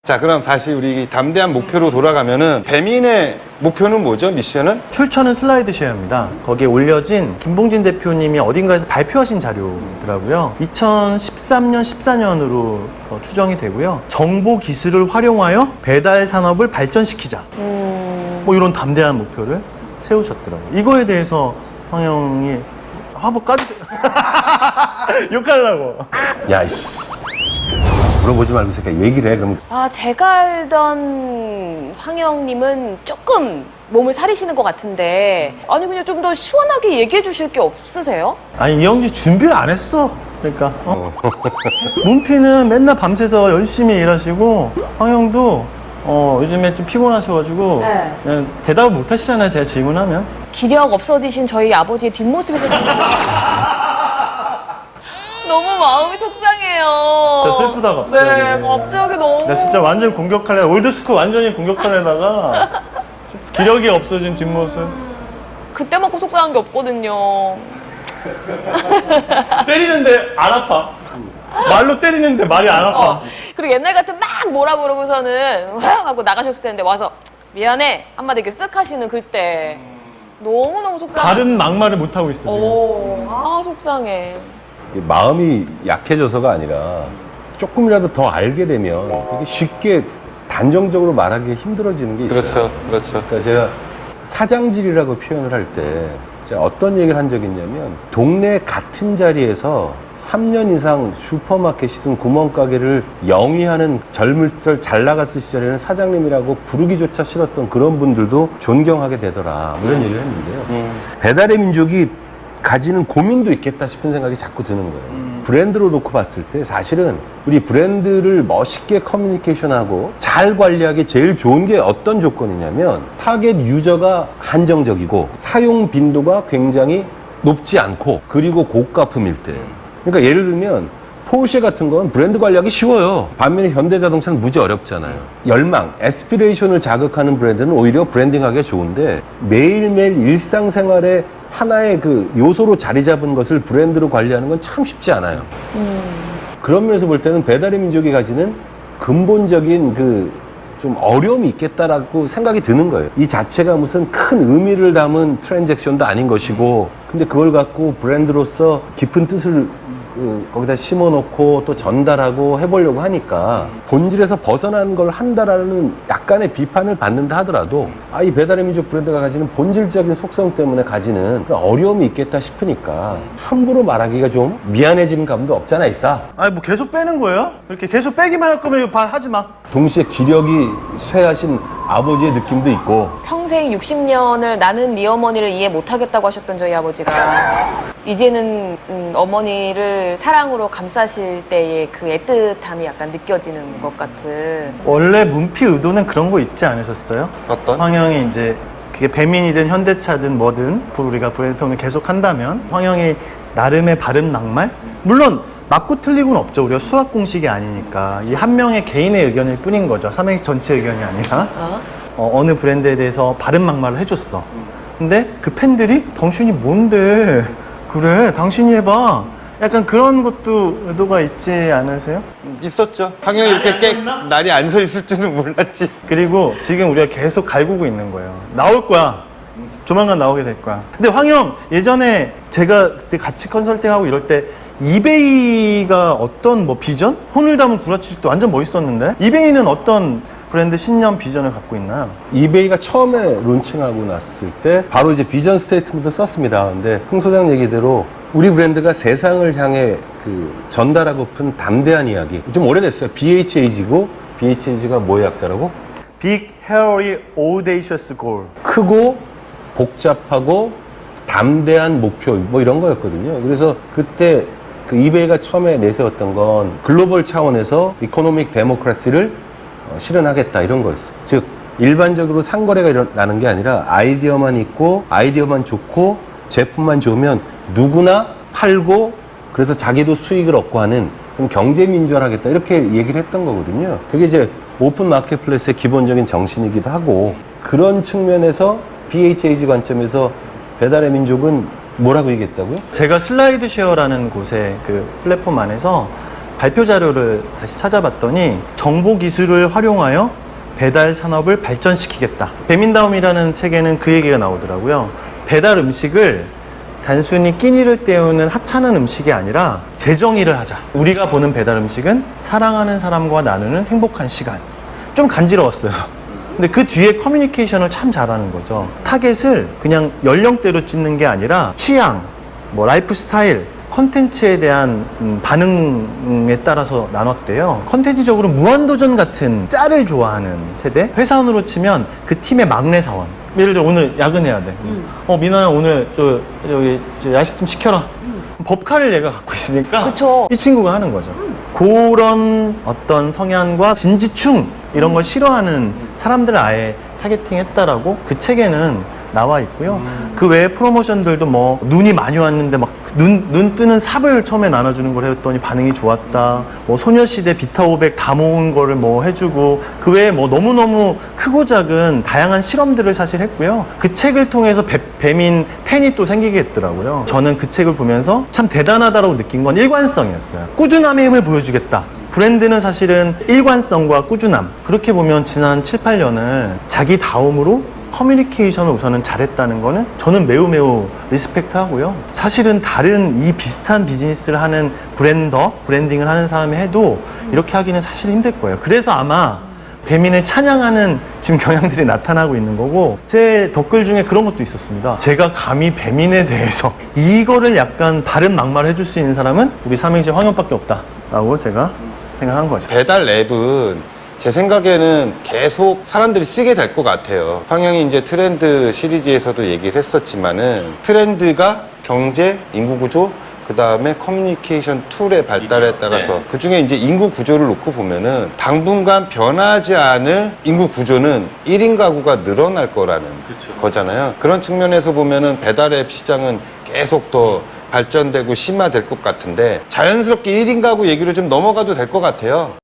자, 그럼 다시 우리 담대한 목표로 돌아가면은 배민의 목표는 뭐죠? 미션은? 출처는 슬라이드 쉐어입니다. 거기에 올려진 김봉진 대표님이 어딘가에서 발표하신 자료더라고요. 2013년, 14년으로 추정이 되고요. 정보 기술을 활용하여 배달 산업을 발전시키자. 뭐 이런 담대한 목표를 세우셨더라고요. 이거에 대해서 황영이 화보 까주세요. 욕하려고. 야, 이씨. 물어보지 말고 새끼 얘기를 해. 그럼 아, 제가 알던 황영님은 조금 몸을 사리시는 것 같은데, 아니 그냥 좀 더 시원하게 얘기해 주실 게 없으세요? 아니 이영지 준비를 안 했어. 그러니까 문피는 맨날 밤새서 열심히 일하시고 황영도 요즘에 좀 피곤하셔가지고 네. 그냥 대답을 못 하시잖아요. 제가 질문하면. 기력 없어지신 저희 아버지의 뒷모습이 너무 마음이 속상해요. 진짜 슬프다, 갑자기. 네, 갑자기 너무. 나 진짜 완전 공격할래. 올드스쿨 완전히 공격하려다가 기력이 없어진 뒷모습. 그때만큼 속상한 게 없거든요. 때리는데 안 아파. 말로 때리는데 말이 안 아파. 그리고 옛날 같은 막 뭐라 그러고서는 화양 하고 나가셨을 텐데 와서 미안해 한마디 이렇게 쓱 하시는 그때 너무너무 속상해. 다른 막말을 못 하고 있어. 지금. 아, 속상해. 마음이 약해져서가 아니라 조금이라도 더 알게 되면 이게 쉽게 단정적으로 말하기 힘들어지는 게 있어요. 그렇죠, 그렇죠. 그러니까 제가 사장질이라고 표현을 할 때 제가 어떤 얘기를 한 적이 있냐면 동네 같은 자리에서 3년 이상 슈퍼마켓이든 구멍가게를 영위하는 젊을 절 잘 나갔을 시절에는 사장님이라고 부르기조차 싫었던 그런 분들도 존경하게 되더라. 뭐 이런 얘기를 했는데요. 배달의 민족이 가지는 고민도 있겠다 싶은 생각이 자꾸 드는 거예요. 브랜드로 놓고 봤을 때 사실은 우리 브랜드를 멋있게 커뮤니케이션하고 잘 관리하기 제일 좋은 게 어떤 조건이냐면 타겟 유저가 한정적이고 사용 빈도가 굉장히 높지 않고 그리고 고가품일 때. 그러니까 예를 들면 포르쉐 같은 건 브랜드 관리하기 쉬워요. 반면에 현대자동차는 무지 어렵잖아요. 열망, 에스피레이션을 자극하는 브랜드는 오히려 브랜딩하기가 좋은데 매일매일 일상생활에 하나의 그 요소로 자리 잡은 것을 브랜드로 관리하는 건 참 쉽지 않아요. 그런 면에서 볼 때는 배달의 민족이 가지는 근본적인 그 좀 어려움이 있겠다라고 생각이 드는 거예요. 이 자체가 무슨 큰 의미를 담은 트랜잭션도 아닌 것이고, 근데 그걸 갖고 브랜드로서 깊은 뜻을 거기다 심어놓고 또 전달하고 해보려고 하니까 본질에서 벗어난 걸 한다라는 약간의 비판을 받는다 하더라도 이 배달의 민족 브랜드가 가지는 본질적인 속성 때문에 가지는 어려움이 있겠다 싶으니까 함부로 말하기가 좀 미안해지는 감도 없잖아 있다. 아니 뭐 계속 빼는 거예요? 이렇게 계속 빼기만 할 거면 이거 하지 마. 동시에 기력이 쇠하신 아버지의 느낌도 있고 평생 60년을 나는 네 어머니를 이해 못하겠다고 하셨던 저희 아버지가 이제는 어머니를 사랑으로 감싸실 때의 그 애틋함이 약간 느껴지는 것 같은. 원래 문피 의도는 그런 거 있지 않으셨어요? 어떤? 황영이 이제 그게 배민이든 현대차든 뭐든 우리가 브랜드 평을 계속 한다면 황영이 나름의 바른 막말? 물론 맞고 틀리고는 없죠. 우리가 수학 공식이 아니니까 이 한 명의 개인의 의견일 뿐인 거죠. 삼행시 전체 의견이 아니라 어느 브랜드에 대해서 바른 막말을 해줬어. 근데 그 팬들이 당신이 뭔데 그래 당신이 해봐 약간 그런 것도 의도가 있지 않으세요? 있었죠. 황영이 이렇게 날이 안 서 있을 줄은 몰랐지. 그리고 지금 우리가 계속 갈구고 있는 거예요. 나올 거야. 조만간 나오게 될 거야. 근데 황영 예전에 제가 그때 같이 컨설팅하고 이럴 때 이베이가 어떤 뭐 비전? 혼을 담은 구라치식도 완전 멋있었는데 이베이는 어떤 브랜드 신념 비전을 갖고 있나요? 이베이가 처음에 론칭하고 났을 때 바로 이제 비전 스테이트먼트를 썼습니다. 근데 흥 소장 얘기대로 우리 브랜드가 세상을 향해 그 전달하고픈 담대한 이야기 좀 오래됐어요. BHAG고 BHAG가 뭐의 약자라고? Big, Hairy, Audacious Goal. 크고 복잡하고 담대한 목표 뭐 이런 거였거든요. 그래서 그때 그 이베이가 처음에 내세웠던 건 글로벌 차원에서 이코노믹 데모크라시를 실현하겠다 이런 거였어요. 즉 일반적으로 상거래가 일어나는 게 아니라 아이디어만 있고 아이디어만 좋고 제품만 좋으면 누구나 팔고 그래서 자기도 수익을 얻고 하는 그런 경제 민주화를 하겠다 이렇게 얘기를 했던 거거든요. 그게 이제 오픈 마켓플레이스의 기본적인 정신이기도 하고 그런 측면에서 BHAG 관점에서 배달의 민족은 뭐라고 얘기했다고요? 제가 슬라이드 쉐어라는 곳에 그 플랫폼 안에서 발표 자료를 다시 찾아봤더니 정보 기술을 활용하여 배달 산업을 발전시키겠다. 배민다움이라는 책에는 그 얘기가 나오더라고요. 배달 음식을 단순히 끼니를 때우는 하찮은 음식이 아니라 재정의를 하자. 우리가 보는 배달 음식은 사랑하는 사람과 나누는 행복한 시간. 좀 간지러웠어요. 근데 그 뒤에 커뮤니케이션을 참 잘하는 거죠. 타겟을 그냥 연령대로 찢는 게 아니라 취향, 뭐 라이프 스타일, 컨텐츠에 대한 반응에 따라서 나눴대요. 컨텐츠적으로 무한도전 같은 짤을 좋아하는 세대. 회사원으로 치면 그 팀의 막내 사원. 예를 들어 오늘 야근해야 돼. 민아야 오늘 여기 야식 좀 시켜라. 법카를 얘가 갖고 있으니까 그쵸. 이 친구가 하는 거죠. 그런 어떤 성향과 진지충 이런 걸 싫어하는 사람들을 아예 타겟팅했다라고 그 책에는 나와 있고요. 그 외에 프로모션들도 뭐 눈이 많이 왔는데 막 눈 뜨는 삽을 처음에 나눠주는 걸 했더니 반응이 좋았다. 뭐 소녀시대 비타 500 다 모은 거를 뭐 해주고 그 외에 뭐 너무너무 크고 작은 다양한 실험들을 사실 했고요. 그 책을 통해서 배민 팬이 또 생기게 됐더라고요. 저는 그 책을 보면서 참 대단하다고 느낀 건 일관성이었어요. 꾸준함의 힘을 보여주겠다. 브랜드는 사실은 일관성과 꾸준함. 그렇게 보면 지난 7, 8년을 자기 다음으로 커뮤니케이션을 우선은 잘했다는 거는 저는 매우 리스펙트 하고요. 사실은 다른 이 비슷한 비즈니스를 하는 브랜딩을 하는 사람이 해도 이렇게 하기는 사실 힘들 거예요. 그래서 아마 배민을 찬양하는 지금 경향들이 나타나고 있는 거고, 제 댓글 중에 그런 것도 있었습니다. 제가 감히 배민에 대해서 이거를 약간 바른 막말을 해줄 수 있는 사람은 우리 삼행시 황현밖에 없다라고 제가 생각한 거죠. 배달 앱은 제 생각에는 계속 사람들이 쓰게 될 것 같아요. 황영이 이제 트렌드 시리즈에서도 얘기를 했었지만은 트렌드가 경제, 인구 구조, 그 다음에 커뮤니케이션 툴의 발달에 따라서 그 중에 이제 인구 구조를 놓고 보면은 당분간 변하지 않을 인구 구조는 1인 가구가 늘어날 거라는 거잖아요. 그런 측면에서 보면은 배달 앱 시장은 계속 더 발전되고 심화될 것 같은데 자연스럽게 1인 가구 얘기로 좀 넘어가도 될 것 같아요.